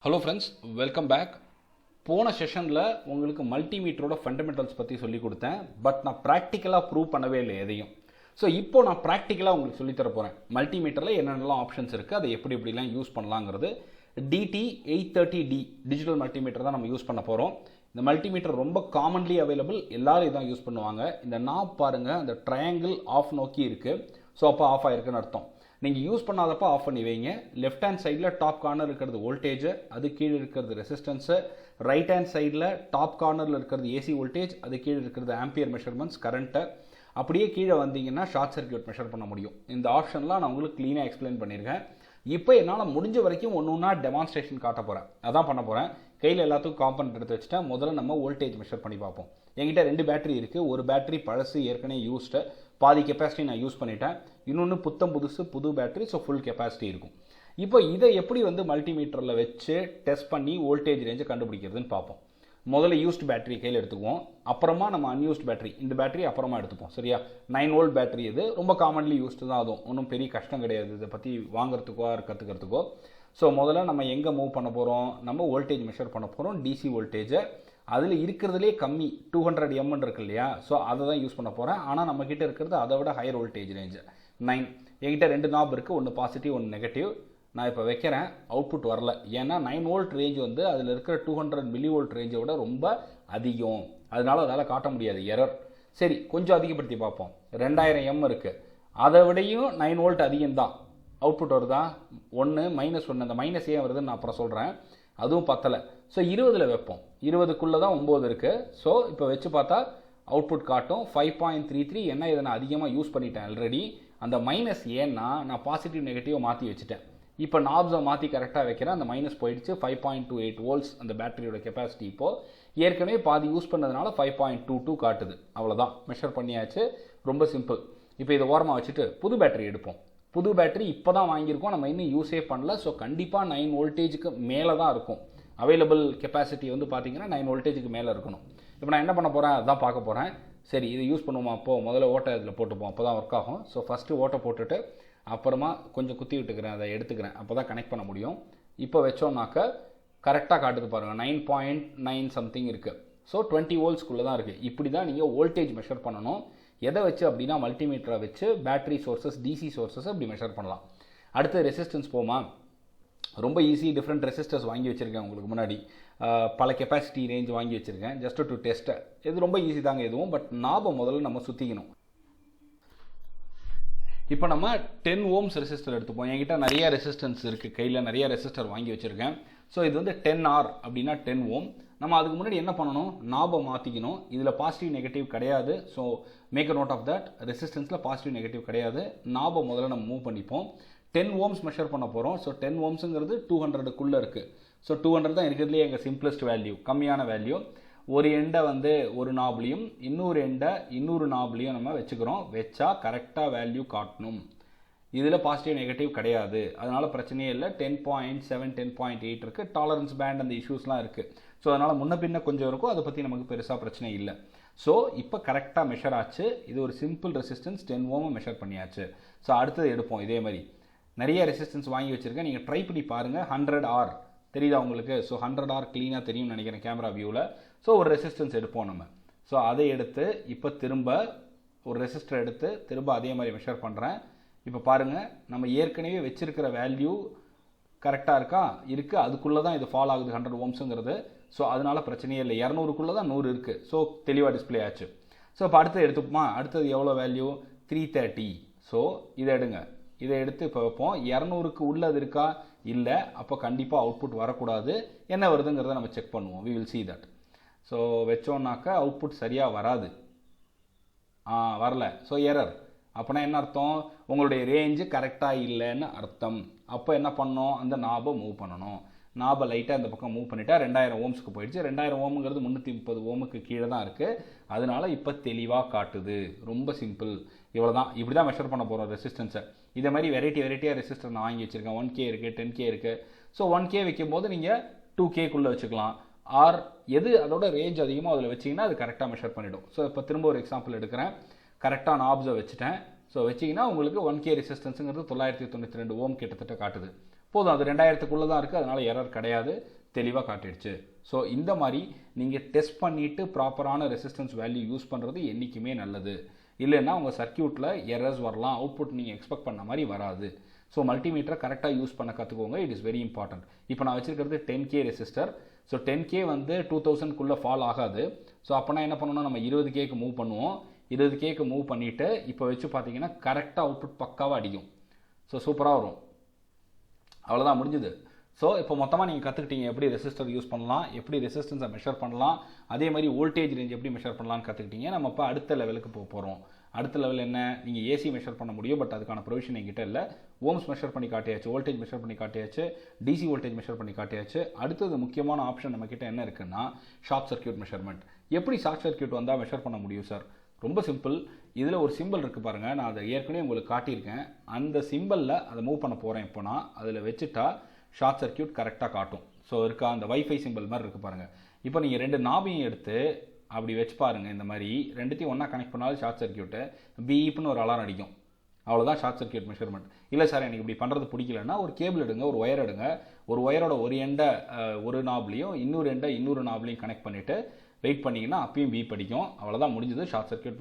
Hello friends, welcome back. போன செஷனில் உங்களுக்கு மல்டிமீட்டரோட ஃபண்டமெண்டல்ஸ் பற்றி சொல்லி கொடுத்தேன். பட் நான் ப்ராக்டிக்கலாக ப்ரூவ் பண்ணவே இல்லை எதையும். ஸோ இப்போ நான் ப்ராக்டிக்கலாக உங்களுக்கு சொல்லித்தர போகிறேன். மல்டிமீட்டரில் என்னென்னலாம் ஆப்ஷன்ஸ் இருக்குது, அதை எப்படி எப்படிலாம் யூஸ் பண்ணலாங்கிறது. DT830D டிஜிட்டல் மல்டிமீட்டர் தான் நம்ம யூஸ் பண்ண போகிறோம். இந்த மல்டிமீட்டர் ரொம்ப காமன்லி அவைலபிள், எல்லாரும் இதான் யூஸ் பண்ணுவாங்க. இந்த நாப் பாருங்கள், அந்த ட்ரையாங்கிள் ஆஃப் நோக்கி இருக்குது. ஸோ அப்போ ஆஃப் ஆகிருக்குன்னு அர்த்தம். நீங்கள் யூஸ் பண்ணாதப்போ ஆஃப் பண்ணி வைங்க. லெஃப்ட் ஹேண்ட் சைடில் டாப் கார்னர் இருக்கிறது வோல்டேஜ், அது கீழே இருக்கிறது ரெசிஸ்டன்ஸு. ரைட் ஹேண்ட் சைடில் டாப் கார்னரில் இருக்கிறது ஏசி வோல்டேஜ், அது கீழே இருக்கிறது ஆம்பியர் மெஷர்மெண்ட்ஸ், கரண்ட்டை. அப்படியே கீழே வந்தீங்கன்னா ஷார்ட் சர்க்யூட் மெஷர் பண்ண முடியும். இந்த ஆப்ஷன்லாம் நான் உங்களுக்கு க்ளீனாக எக்ஸ்பிளைன் பண்ணியிருக்கேன். இப்போ என்னால் முடிஞ்ச வரைக்கும் ஒன்று ஒன்றா டெமான்ஸ்ட்ரேஷன் காட்ட போகிறேன். அதான் பண்ண போகிறேன். கையில் எல்லாத்துக்கும் காம்பனண்ட் எடுத்து வச்சுட்டேன். முதல்ல நம்ம வோல்டேஜ் மெஷர் பண்ணி பார்ப்போம். என்கிட்ட 2 பேட்டரி இருக்குது. ஒரு பேட்டரி பழசு, ஏற்கனவே யூஸ்டு, பாதி கெப்பாசிட்டி நான் யூஸ் பண்ணிட்டேன். இன்னொன்று புத்தம் புதுசு, புது பேட்டரி, ஸோ ஃபுல் கெப்பாசிட்டி இருக்கும். இப்போ இதை எப்படி மல்டிமீட்டரில் வச்சு டெஸ்ட் பண்ணி வோல்டேஜ் ரேஞ்சை கண்டுபிடிக்கிறதுன்னு பார்ப்போம். முதல்ல யூஸ்டு பேட்டரி கையில் எடுத்துக்குவோம். அப்புறமா நம்ம அன்யூஸ்டு பேட்டரி, இந்த பேட்டரி அப்புறமா எடுத்துப்போம். சரியா? 9 வோல்ட் பேட்டரி. இது ரொம்ப காமன்லி யூஸ்டு தான். அதுவும் ஒன்றும் பெரிய கஷ்டம் கிடையாது இதை பற்றி வாங்குறதுக்கோ கற்றுக்கிறதுக்கோ. ஸோ முதல்ல நம்ம எங்கே மூவ் பண்ண போகிறோம்? நம்ம வோல்டேஜ் மெஷர் பண்ண போகிறோம். டிசி வோல்டேஜை அதில் இருக்கிறதுலே கம்மி 200 mm இருக்கு இல்லையா? ஸோ அதை தான் யூஸ் பண்ண போகிறேன். ஆனால் நம்மக்கிட்ட இருக்கிறது அதை விட ஹையர் வோல்டேஜ் ரேஞ்சு 9. என்கிட்ட 2 நாப் இருக்குது, ஒன்று பாசிட்டிவ் ஒன்று நெகட்டிவ். நான் இப்போ வைக்கிறேன், அவுட்புட் வரல. ஏன்னா 9 வோல்ட் ரேஞ்ச் அதில் இருக்கிற 200 மில்லி வோல்ட் ரேஞ்சை விட ரொம்ப அதிகம். அதனால அதால் காட்ட முடியாது, எரர். சரி, கொஞ்சம் அதிகப்படுத்தி பார்ப்போம். 2000 m இருக்குது, அதை விடையும் 9 வோல்ட் அதிகம்தான். அவுட்புட் வருதா? 1 -1. அந்த மைனஸ் ஏன் வருதுன்னு நான் அப்புறம் சொல்கிறேன். அதுவும் பத்தலை. ஸோ 20ல் வைப்போம். 20க்குள்ளே தான் 9 இருக்குது. ஸோ இப்போ வச்சு பார்த்தா அவுட்புட் காட்டும் 5.33. என்ன, இதை நான் அதிகமாக யூஸ் பண்ணிட்டேன் ஆல்ரெடி. அந்த மைனஸ் ஏன்னா நான் பாசிட்டிவ் நெகட்டிவ் மாற்றி வச்சுட்டேன். இப்போ நாப்ஸை மாற்றி கரெக்டாக வைக்கிறேன். அந்த மைனஸ் போயிடுச்சு. 5.28 வோல்ட்ஸ் அந்த பேட்டரியோட கெப்பாசிட்டி. இப்போது ஏற்கனவே பாதி யூஸ் பண்ணதுனால 5.22 காட்டுது. அவ்வளோதான், மெஷர் பண்ணியாச்சு. ரொம்ப சிம்பிள். இப்போ இதை ஓரமாக வச்சுட்டு புது பேட்டரி எடுப்போம். புது பேட்டரி இப்போ தான் வாங்கியிருக்கோம், நம்ம இன்னும் யூஸே பண்ணல. ஸோ கண்டிப்பாக 9 வோல்டேஜுக்கு மேலே தான் இருக்கும். அவைலபிள் கெப்பாசிட்டி பார்த்தீங்கன்னா 9 வோல்டேஜுக்கு மேலே இருக்கணும். இப்போ நான் என்ன பண்ண போகிறேன், அதான் பார்க்க போகிறேன். சரி, இது யூஸ் பண்ணுவோமா? அப்போது முதல்ல ஓட்டை இதில் போட்டுப்போம், அப்போ தான் ஒர்க் ஆகும். ஸோ ஃபஸ்ட்டு ஓட்டை போட்டுட்டு அப்புறமா கொஞ்சம் குத்தி விட்டுக்கிறேன், அதை எடுத்துக்கிறேன். அப்போ தான் கனெக்ட் பண்ண முடியும். இப்போ வச்சோம்னாக்க கரெக்டாக காட்டுது பாருங்கள், 9.9 சம்திங் இருக்குது. ஸோ 20 வோல்ட்ஸ்குள்ளே தான் இருக்குது. இப்படி தான் நீங்கள் வோல்டேஜ் மெஷர் பண்ணணும். எதை வச்சு அப்படின்னா மல்டிமீட்டரை வச்சு பேட்டரி சோர்ஸஸ், டிசி சோர்ஸஸ் அப்படி மெஷர் பண்ணலாம். அடுத்து ரெசிஸ்டன்ஸ் போமா? ரொம்ப ஈஸி. டிஃப்ரெண்ட் ரெசிஸ்டர்ஸ் வாங்கி வச்சுருக்கேன் உங்களுக்கு முன்னாடி. பல கெப்பாசிட்டி ரேஞ்ச் வாங்கி வச்சுருக்கேன் ஜஸ்ட் டு டெஸ்ட்டை. இது ரொம்ப ஈஸி தாங்க எதுவும். பட் நாபை முதல்ல நம்ம சுற்றிக்கணும். இப்போ நம்ம 10 ஓம்ஸ் ரெசிஸ்டர் எடுத்துப்போம். என்கிட்ட நிறைய ரெசிஸ்டன்ஸ் இருக்குது, கையில் நிறைய ரெசிஸ்டர் வாங்கி வச்சுருக்கேன். ஸோ இது 10R அப்படின்னா 10 ஓம். நம்ம அதுக்கு முன்னாடி என்ன பண்ணணும்? நாபை மாற்றிக்கணும். இதில் பாசிட்டிவ் நெகட்டிவ் கிடையாது. So make a note of that. ரெசிஸ்டன்ஸில் பாசிட்டிவ் நெகட்டிவ் கிடையாது. நாபை முதல்ல நம்ம மூவ் பண்ணிப்போம். 10 ஓம்ஸ் மெஷர் பண்ண போகிறோம். ஸோ 10 ஓம்ஸுங்கிறது 200க்குள்ளே இருக்குது. ஸோ 200 தான் இருக்கிறதுலே எங்கள் சிம்பிளஸ்ட் வேல்யூ, கம்மியான வேல்யூ. ஒரு எண்டை ஒரு நாப்லையும் இன்னொரு எண்டை இன்னொரு நாப்லையும் நம்ம வச்சுக்கிறோம். வச்சா கரெக்டாக வேல்யூ காட்டணும். இதில் பாசிட்டிவ் நெகட்டிவ் கிடையாது, அதனால் பிரச்சனையே இல்லை. 10.7 10.8 இருக்குது. டாலரன்ஸ் பேண்ட் அந்த இஷ்யூஸ்லாம் இருக்குது. ஸோ அதனால் முன்ன பின்ன கொஞ்சம் இருக்கும், அதை பற்றி நமக்கு பெருசாக பிரச்சனை இல்லை. ஸோ இப்போ கரெக்டாக மெஷர் ஆச்சு. இது ஒரு சிம்பிள் ரெசிஸ்டன்ஸ் 10 ஓமை மெஷர் பண்ணியாச்சு. ஸோ அடுத்தது எடுப்போம். இதே மாதிரி நிறைய ரெசிஸ்டன்ஸ் வாங்கி வச்சுருக்கேன், நீங்கள் ட்ரை பண்ணி பாருங்கள். 100R தெரியுதா உங்களுக்கு? ஸோ 100R க்ளீனாக தெரியும்னு நினைக்கிறேன் கேமரா வியூவில். ஸோ ஒரு ரெசிஸ்டன்ஸ் எடுப்போம் நம்ம. ஸோ அதை எடுத்து இப்போ திரும்ப ஒரு ரெசிஸ்டர் எடுத்து திரும்ப அதே மாதிரி மெஷர் பண்ணுறேன். இப்போ பாருங்கள், நம்ம ஏற்கனவே வச்சுருக்கிற வேல்யூ கரெக்டாக இருக்கா? இருக்குது. அதுக்குள்ளே தான் இது ஃபால் ஆகுது 100 ஓம்ஸுங்கிறது. ஸோ அதனால் பிரச்சனையே இல்லை. 200க்குள்ளே தான் 100 இருக்குது. ஸோ தெளிவாக டிஸ்பிளே ஆச்சு. ஸோ இப்போ அடுத்தது எடுத்துப்போமா? அடுத்தது எவ்வளோ வேல்யூ? 330. ஸோ இதை எடுங்க. இதை எடுத்து இப்போ வைப்போம். 200க்கு உள்ளது இருக்கா? இல்லை. அப்போ கண்டிப்பாக அவுட்புட் வரக்கூடாது. என்ன வருதுங்கிறத நம்ம செக் பண்ணுவோம். We will see that. So வச்சோன்னாக்கா அவுட்புட் சரியாக வராது. வரல. So error. அப்போனா என்ன அர்த்தம்? உங்களுடைய ரேஞ்சு கரெக்டாக இல்லைன்னு அர்த்தம். அப்போ என்ன பண்ணணும்? அந்த நாபை மூவ் பண்ணணும். நாபை லைட்டாக இந்த பக்கம் மூவ் பண்ணிட்டா 2000 ஓம்ஸுக்கு போயிடுச்சு. 2000 ஓமுங்கிறது 330 ஓமுக்கு கீழே தான் இருக்குது. அதனால் இப்போ தெளிவாக காட்டுது. ரொம்ப சிம்பிள். இவ்வளோ தான். இப்படி தான் மெஷர் பண்ண போகிறோம் ரெசிஸ்டன்ஸை. இதே மாதிரி வெரைட்டியாக ரெசிஸ்டர் நான் வாங்கி வச்சுருக்கேன். 1K இருக்குது, 10K இருக்குது. ஸோ 1K வைக்கும் போது நீங்கள் 2Kக்குள்ளே வச்சுக்கலாம். ஆர் எது அதோட ரேஞ்ச் அதிகமாக அதில் வச்சிங்கன்னா அது கரெக்டாக மெஷர் பண்ணிவிடும். ஸோ இப்போ திரும்ப ஒரு எக்ஸாம்பிள் எடுக்கிறேன். கரெக்டாக நாப்ஸை வச்சுட்டேன். ஸோ வச்சிங்கன்னா உங்களுக்கு 1K ரெசிஸ்டன்ஸுங்கிறது 992 ஓம் கிட்டத்தட்ட காட்டுது. போதும், அது 2000க்குள்ளே தான் இருக்குது, அதனால் எரர் கிடையாது, தெளிவாக காட்டிடுச்சு. ஸோ இந்த மாதிரி நீங்கள் டெஸ்ட் பண்ணிவிட்டு ப்ராப்பரான ரெசிஸ்டன்ஸ் வேல்யூ யூஸ் பண்ணுறது என்றைக்குமே நல்லது. இல்லைன்னா உங்கள் சர்க்கியூட்டில் எரர்ஸ் வரலாம், அவுட்புட் நீங்கள் எக்ஸ்பெக்ட் பண்ண மாதிரி வராது. ஸோ மல்டிமீட்டரை கரெக்டாக யூஸ் பண்ண கற்றுக்கோங்க. It is very important. இப்போ நான் வச்சிருக்கிறது 10K ரெசிஸ்டர். ஸோ 10K வந்து 2000க்குள்ளே ஃபால் ஆகாது. ஸோ அப்போனா என்ன பண்ணணும்னா நம்ம 20Kக்கு மூவ் பண்ணுவோம். 20Kக்கு மூவ் பண்ணிவிட்டு இப்போ வச்சு பார்த்தீங்கன்னா கரெக்டாக அவுட்புட் பக்காவாக அடிக்கும். ஸோ சூப்பராக வரும். அவ்வளோதான், முடிஞ்சுது. ஸோ இப்போ மொத்தமாக நீங்கள் கற்றுக்கிட்டீங்க எப்படி ரெசிஸ்டர் யூஸ் பண்ணலாம், எப்படி ரெசிஸ்டன்ஸை மெஷர் பண்ணலாம், அதே மாதிரி வோல்டேஜ் ரேஞ்ச் எப்படி மெஷர் பண்ணலாம்னு கற்றுக்கிட்டீங்க. நம்ம இப்போ அடுத்த லெவலுக்கு போக போகிறோம். அடுத்த லெவல் என்ன, நீங்கள் ஏசி மெஷர் பண்ண முடியும், பட் அதுக்கான ப்ரொவிஷன் என்கிட்ட இல்லை. ஓம்ஸ் மெஷர் பண்ணி காட்டியாச்சு, வோல்டேஜ் மெஷர் பண்ணி காட்டியாச்சு, டிசி வோல்டேஜ் மெஷர் பண்ணி காட்டியாச்சு. அடுத்தது முக்கியமான ஆப்ஷன் நம்மக்கிட்ட என்ன இருக்குன்னா ஷார்ட் சர்க்யூட் மெஷர்மெண்ட். எப்படி ஷார்ட் சர்க்யூட் வந்தால் மெஷர் பண்ண முடியும் சார்? ரொம்ப சிம்பிள். இதில் ஒரு சிம்பிள் இருக்குது பாருங்கள், நான் அதை ஏற்கனவே உங்களுக்கு காட்டியிருக்கேன். அந்த சிம்பிளில் அதை மூவ் பண்ண போகிறேன். இப்போ நான் அதில் வச்சுட்டா ஷார்ட் சர்க்யூட் கரெக்டாக காட்டும். ஸோ இருக்கா, அந்த வைஃபை சிம்பிள் மாதிரி இருக்குது பாருங்கள். இப்போ நீங்கள் 2 நாபையும் எடுத்து அப்படி வச்சு பாருங்கள். இந்த மாதிரி ரெண்டுத்தையும் ஒன்றா கனெக்ட் பண்ணாலும் ஷார்ட் சர்க்யூட்டு பீப்னு ஒரு அலாரம் அடிக்கும். அவ்வளோதான் ஷார்ட் சர்க்யூட் மெஷர்மெண்ட். இல்லை சார் எனக்கு இப்படி பண்ணுறது பிடிக்கலன்னா ஒரு கேபிள் எடுங்க, ஒரு ஒயர் எடுங்க. ஒரு ஒயரோட ஒரு எண்டை ஒரு நாப்லையும் இன்னொரு எண்டை இன்னொரு நாப்லையும் கனெக்ட் பண்ணிவிட்டு வெயிட் பண்ணிங்கன்னா அப்பயும் பீப் அடிக்கும். அவ்வளோதான், முடிஞ்சது ஷார்ட் சர்க்யூட்.